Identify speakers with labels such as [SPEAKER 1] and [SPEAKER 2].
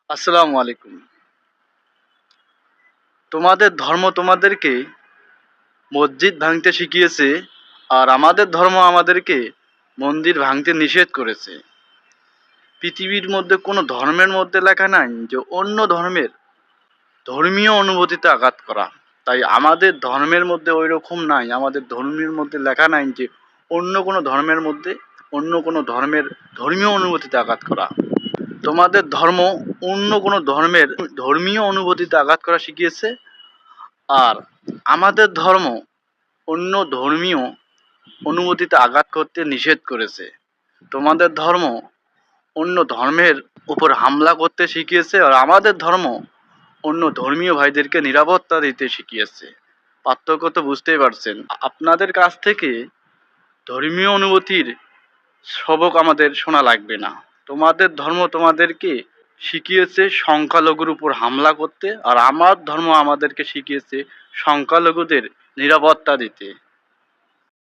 [SPEAKER 1] আসসালামু আলাইকুম। তোমাদের ধর্ম তোমাদেরকে মসজিদ ভাঙতে শিখিয়েছে, আর আমাদের ধর্ম আমাদেরকে মন্দির ভাঙতে নিষেধ করেছে। পৃথিবীর মধ্যে কোনো ধর্মের মধ্যে লেখা নাই যে অন্য ধর্মের ধর্মীয় অনুভূতিতে আঘাত করা। তাই আমাদের ধর্মের মধ্যে ওই রকম নাই, আমাদের ধর্মের মধ্যে লেখা নাই যে অন্য কোনো ধর্মের মধ্যে অন্য কোনো ধর্মের ধর্মীয় অনুভূতিতে আঘাত করা। তোমাদের ধর্ম অন্য কোনো ধর্মের ধর্মীয় অনুভূতিতে আঘাত করা শিখিয়েছে, আর আমাদের ধর্ম অন্য ধর্মীয় অনুভূতিতে আঘাত করতে নিষেধ করেছে। তোমাদের ধর্ম অন্য ধর্মের উপর হামলা করতে শিখিয়েছে, আর আমাদের ধর্ম অন্য ধর্মীয় ভাইদেরকে নিরাপত্তা দিতে শিখিয়েছে। পার্থক্য তো বুঝতেই পারছেন। আপনাদের কাছ থেকে ধর্মীয় অনুভূতির সবক আমাদের শোনা লাগবে না। তোমাদের ধর্ম তোমাদেরকে শিখিয়েছে সংখ্যালঘুর উপর হামলা করতে, আর আমার ধর্ম আমাদেরকে শিখিয়েছে সংখ্যালঘুদের নিরাপত্তা দিতে।